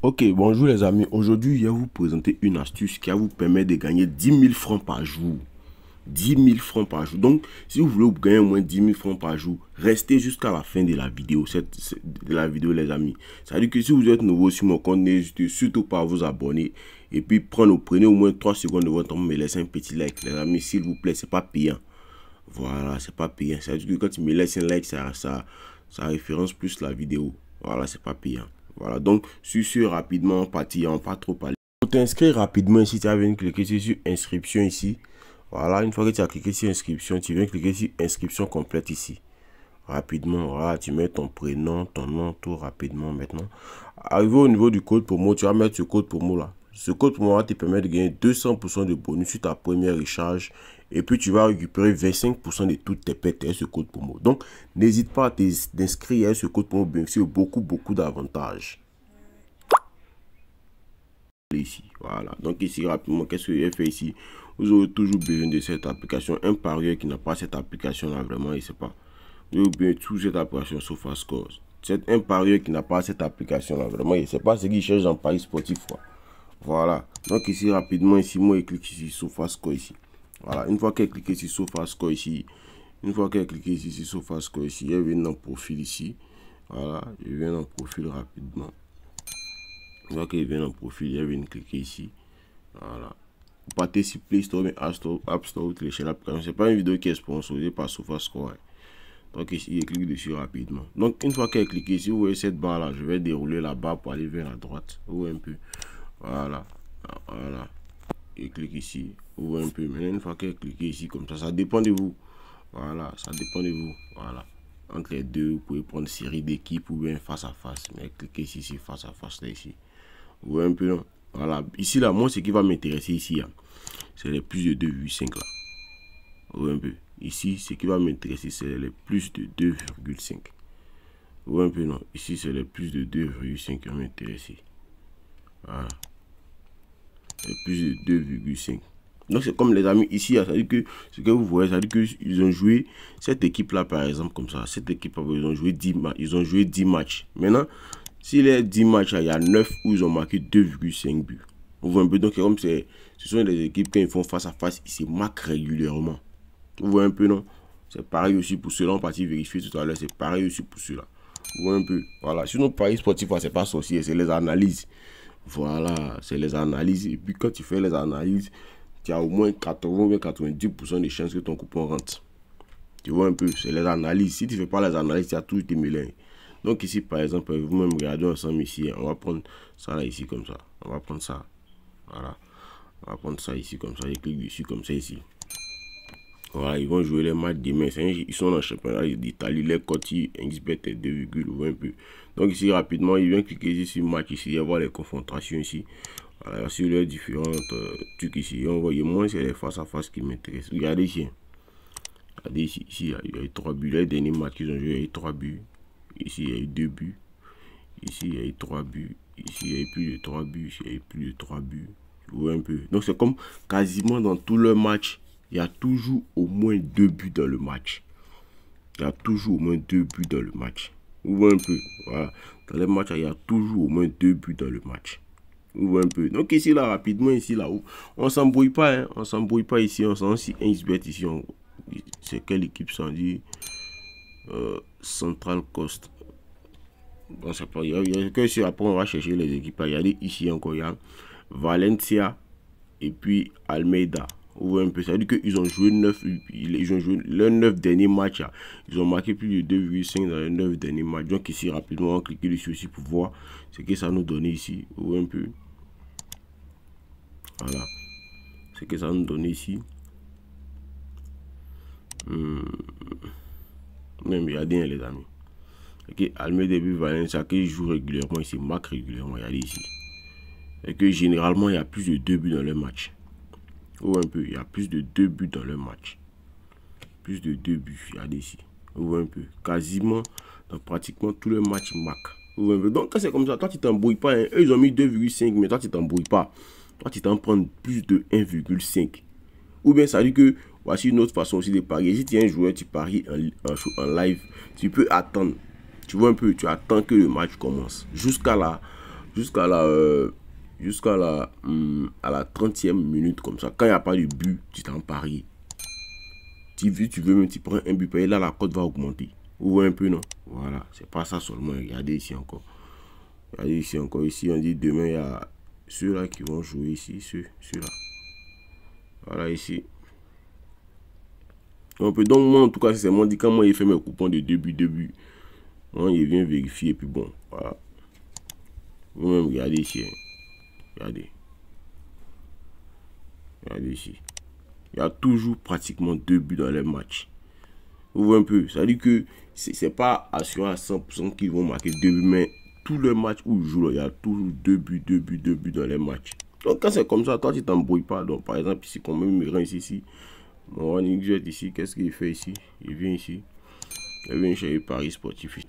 Ok, bonjour les amis. Aujourd'hui, je vais vous présenter une astuce qui va vous permettre de gagner 10 000 francs par jour. 10 000 francs par jour. Donc, si vous voulez gagner au moins 10 000 francs par jour, restez jusqu'à la fin de la vidéo. Les amis. C'est-à-dire que si vous êtes nouveau sur mon compte, n'hésitez surtout pas à vous abonner. Et puis, prenez au moins 3 secondes de votre temps, me laissez un petit like. Les amis, s'il vous plaît, c'est pas payant. Voilà, c'est pas payant. C'est-à-dire que quand tu me laisses un like, ça référence plus la vidéo. Voilà, c'est pas payant. Voilà, donc, sur ce, rapidement, parti, on pas trop parler. Pour t'inscrire rapidement ici, tu vas venir cliquer sur inscription ici. Voilà, une fois que tu as cliqué sur inscription, tu viens cliquer sur inscription complète ici. Rapidement, voilà, tu mets ton prénom, ton nom, tout rapidement maintenant. Arrivé au niveau du code promo, tu vas mettre ce code promo là. Ce code promo va te permettre de gagner 200% de bonus sur ta première recharge. Et puis tu vas récupérer 25% de toutes tes pertes avec ce code promo. Donc, n'hésite pas à t'inscrire à ce code promo, bénéficier beaucoup d'avantages. Ici, voilà. Donc ici, rapidement, qu'est-ce que j'ai fait ici? Vous aurez toujours besoin de cette application. Un parieur qui n'a pas cette application là, vraiment, il ne sait pas. Vous aurez besoin de toute cette application SofaScore. C'est un parieur qui n'a pas cette application là, vraiment, il ne sait pas ce qu'il cherche dans Paris sportif, quoi. Voilà. Donc ici, rapidement, ici, moi, je clique ici sur SofaScore ici. Voilà. Une fois qu'elle clique sur SofaScore ici, sur SofaScore ici, elle vient dans le profil ici. Voilà. Je viens dans le profil rapidement. Une fois qu'elle vient dans le profil, elle vient cliquer ici. Voilà. Vous partez sur Play Store, mais App Store, vous téléchargez l'application. C'est pas une vidéo qui est sponsorisée par SofaScore. Donc ici, je clique dessus rapidement. Donc une fois qu'elle clique ici, vous voyez cette barre là, je vais dérouler la barre pour aller vers la droite. Vous voyez un peu. Voilà. Voilà. Et clique ici. Vous voyez un peu. Maintenant, une fois qu'elle clique ici comme ça dépend de vous. Voilà, ça dépend de vous. Voilà. Entre les deux, vous pouvez prendre série d'équipes ou bien face à face. Mais cliquez ici, face à face là ici. Vous voyez un peu, non? Voilà. Ici là, moi ce qui va m'intéresser ici, c'est les plus de 2,5 là. Vous voyez un peu. Ici, ce qui va m'intéresser, c'est les plus de 2,5. Vous voyez un peu, non? Ici, c'est les plus de 2,5 qui vont m'intéresser. Voilà. Les plus de 2,5. Donc, c'est comme les amis ici, ça veut dire que ce que vous voyez, ça veut dire qu'ils ont joué cette équipe-là, par exemple, comme ça. Cette équipe-là, ils ont joué 10 matchs. Maintenant, s'il y a 10 matchs, il y a 9 où ils ont marqué 2,5 buts. Vous voyez un peu, donc comme ce sont des équipes quand ils font face à face, ils se marquent régulièrement. Vous voyez un peu, non? C'est pareil aussi pour ceux-là, on partit vérifier tout à l'heure, c'est pareil aussi pour ceux-là. Vous voyez un peu, voilà. Sinon, paris sportif, c'est pas sorcier, c'est les analyses. Voilà, c'est les analyses. Et puis quand tu fais les analyses, tu as au moins 80 ou 90% de chances que ton coupon rentre. Tu vois un peu, c'est les analyses. Si tu ne fais pas les analyses, tu as toujours tes mélanges. Donc ici, par exemple, vous-même regardez ensemble ici. On va prendre ça là, ici, comme ça. On va prendre ça. Voilà. On va prendre ça ici, comme ça. Je clique dessus, comme ça, ici. Voilà, ils vont jouer les matchs demain. Ils sont dans le championnat d'Italie. Les Coty, XBet est 2, un peu. Donc ici, rapidement, ils viennent cliquer ici sur match ici. Il va y avoir les confrontations ici. Voilà, sur les différentes trucs ici. On voit, moi, c'est les face à face qui m'intéressent. Regardez ici. Regardez ici, il y a eu 3 buts. Les derniers matchs qu'ils ont joué, il y a eu 3 buts. Ici, il y a eu 2 buts. Ici, il y a eu 3 buts. Ici, il y a eu plus de 3 buts. Ici, il y a eu plus de 3 buts. Vous voyez un peu. Donc, c'est comme quasiment dans tout le match, il y a toujours au moins 2 buts dans le match. Il y a toujours au moins 2 buts dans le match. Vous voyez un peu. Voilà. Dans les matchs, il y a toujours au moins 2 buts dans le match. Vous voyez un peu. Donc, ici, là, rapidement, ici, là, où on s'embrouille pas. Hein. On s'embrouille pas ici. On s'en si 1xBet ici. C'est quelle équipe ça dit? Central Coast. Bon, ça peut, il y a que si après on va chercher les équipes. Il y a des ici encore, il y a Valencia et puis Almeida. Vous voyez un peu, ça veut dire qu'ils ont joué 9, ils ont joué leurs 9 derniers matchs. Ils ont marqué plus de 2,5 dans les 9 derniers matchs. Donc ici rapidement on va cliquer dessus aussi pour voir ce que ça nous donne ici. Vous voyez un peu. Voilà. Ce que ça nous donne ici. Même regardez les amis. Ok, Almeida et Valencia qui joue régulièrement ici, marque régulièrement, regardez ici. Et que généralement il y a plus de 2 buts dans le match. Ou un peu, il y a plus de 2 buts dans le match. Plus de 2 buts, regardez ici. Ou un peu, quasiment dans pratiquement tous les matchs marquent. Donc quand c'est comme ça, toi tu t'embrouilles pas. Hein. Eux ils ont mis 2,5, mais toi tu t'embrouilles pas. Toi tu t'en prends plus de 1,5. Ou bien ça dit que voici une autre façon aussi de parier. Si tu es un joueur, tu paries en live, tu peux attendre. Tu vois un peu, tu attends que le match commence. Jusqu'à jusqu'à la à la 30e minute comme ça. Quand il n'y a pas de but, tu t'en paries. Tu veux même, tu prends un but, et là la cote va augmenter. Vous voyez un peu, non? Voilà, c'est pas ça seulement. Regardez ici encore. Regardez ici encore. Ici, on dit demain, il y a ceux-là qui vont jouer ici. Ceux-là. Voilà, ici. On peut donc, moi, en tout cas, c'est moi dit quand moi, il fait mes coupons de début. Moi, il vient vérifier, et puis bon, voilà. Vous-même, regardez ici. Regardez. Regardez ici. Il y a toujours pratiquement 2 buts dans les matchs. Vous voyez un peu. Ça veut dire que c'est pas assuré à 100% qu'ils vont marquer 2 buts, mais tous les matchs où ils jouent, il y a toujours 2 buts dans les matchs. Donc quand c'est comme ça, toi tu t'embrouilles pas. Donc par exemple, ici, quand même, il rentre ici. Mon running jet ici, qu'est-ce qu'il fait ici? Il vient ici. Il vient chercher Paris Sportif ici.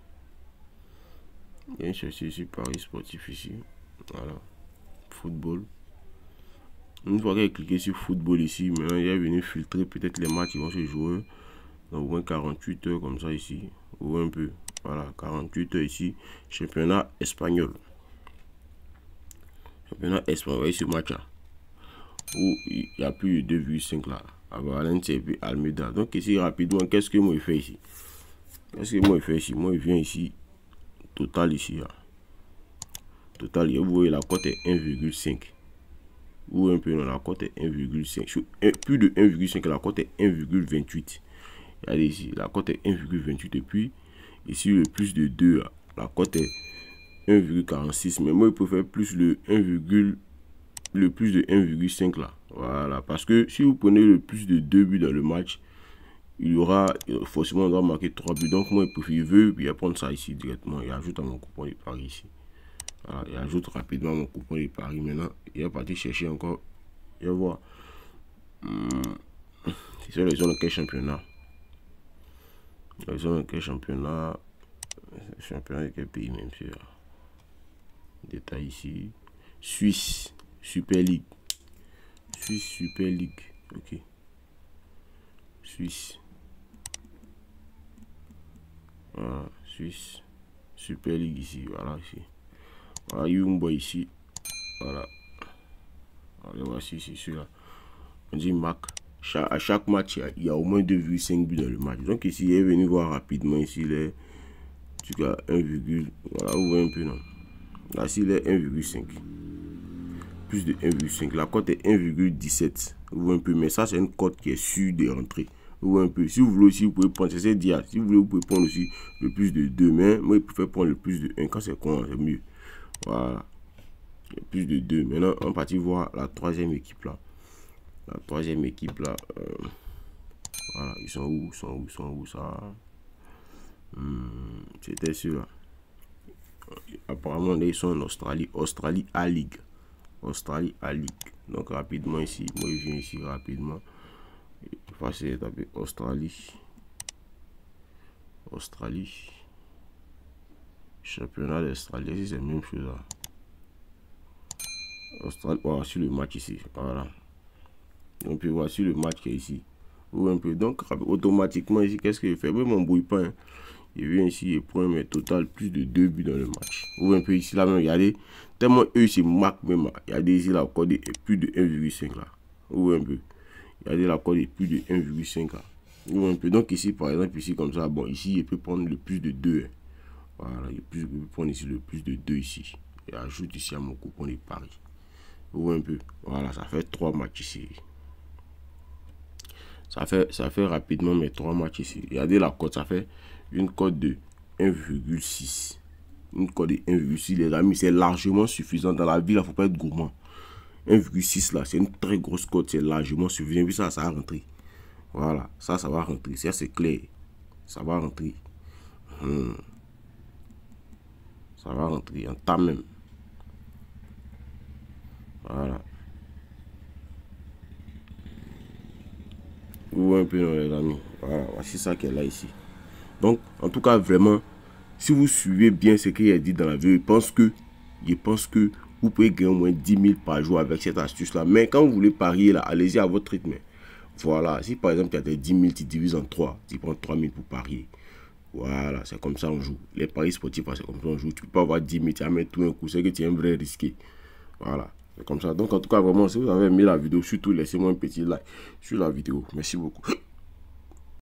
Il vient chercher ici Paris Sportif ici. Voilà. Football. Une fois qu'il a cliqué sur football ici, maintenant il est venu filtrer peut-être les matchs qui vont se jouer. Donc au moins 48 heures comme ça ici. Ou un peu. Voilà, 48 heures ici. Championnat espagnol. Championnat espagnol. Vous voyez ce match là. Où il y a plus de 2,5 là. À Valencia et puis Almeida. Donc ici rapidement, qu'est-ce que moi il fait ici? Qu'est-ce que moi il fait ici? Moi il vient ici. Total ici. Là. Total, vous voyez la cote est 1,5. Ou un peu dans la cote est 1,5. Plus de 1,5, la cote est 1,28. Regardez ici, la cote est 1,28. Et puis, ici, le plus de 2, la cote est 1,46. Mais moi, je préfère plus le plus de 1,5 là. Voilà. Parce que si vous prenez le plus de 2 buts dans le match, il y aura forcément, on doit marquer 3 buts. Donc, moi, je veux prendre ça ici directement. Et ajoute à mon coupon de Paris ici. Voilà, et ajoute rapidement mon coupon de Paris maintenant. Il va partir chercher encore. Il va voir. C'est sur les zones de quel championnat? Les zones de quel championnat? Championnat de quel pays même? Détail ici. Suisse. Super League. Suisse Super League. Ok. Suisse. Voilà. Suisse. Super League ici. Voilà ici. Voilà, Yumbo ici. Voilà. Allez, voici ici, celui-là. On dit Mac. À chaque match, il y a au moins 2,5 buts dans le match. Donc ici, il est venu voir rapidement ici les. Tu as 1, voilà, vous voyez un peu, non? Là, ici, il est 1,5. Plus de 1,5. La cote est 1,17. Vous voyez un peu, mais ça, c'est une cote qui est sûre de rentrer. Vous voyez un peu. Si vous voulez aussi, vous pouvez prendre, c'est dire. Si vous voulez, vous pouvez prendre aussi le plus de 2. Mais moi, je préfère prendre le plus de 1. Quand c'est con, c'est mieux. Voilà. Il y a plus de 2. Maintenant, on va voir la troisième équipe là. La troisième équipe là. Voilà. Ils sont où ça? C'était sûr. Apparemment, ils sont en Australie. Australie A-League. Australie A-League. Donc, rapidement ici. Moi, je viens ici rapidement. Facile de taper Australie. Australie. Championnat d'Australie. C'est la même chose là. Australie, voilà, sur le match ici, voilà. Donc voici le match qui est ici. Ou un peu. Donc automatiquement ici, qu'est-ce qu'il fait? Oui, mon bouille pas. Hein. Il vient ici et prend mais total plus de 2 buts dans le match. Ou un peu ici là même, regardez. Tellement eux c'est marque même. Regardez ici la code est plus de 1,5 là. Ou un peu. Regardez la code est plus de 1,5 là. Ou un peu. Donc ici par exemple ici comme ça. Bon ici il peut prendre le plus de 2. Hein. Voilà. Il peut prendre ici le plus de 2 ici. Et ajoute ici à mon coupon de Paris. Ou un peu. Voilà, ça fait 3 matchs ici. Ça fait rapidement mes 3 matchs ici. Regardez la cote, ça fait une cote de 1,6. Une cote de 1,6, les amis, c'est largement suffisant. Dans la vie, il ne faut pas être gourmand. 1,6 là, c'est une très grosse cote, c'est largement suffisant. Puis ça va rentrer. Voilà, ça va rentrer. Ça, c'est clair. Ça va rentrer. Ça va rentrer en temps même. Voilà. Ou un peu, les amis. Voilà, voici ça qui est là ici. Donc, en tout cas, vraiment, si vous suivez bien ce qu'il a dit dans la vidéo, je pense que vous pouvez gagner au moins 10 000 par jour avec cette astuce-là. Mais quand vous voulez parier, là, allez-y à votre rythme. Voilà, si par exemple, tu as tes 10 000, tu divises en 3, tu prends 3 000 pour parier. Voilà, c'est comme ça on joue. Les paris sportifs, c'est comme ça on joue. Tu peux pas avoir 10 000, tu vas mettre tout un coup, c'est que tu es un vrai risqué. Voilà, c'est comme ça. Donc en tout cas, vraiment, si vous avez aimé la vidéo, surtout laissez-moi un petit like sur la vidéo. Merci beaucoup.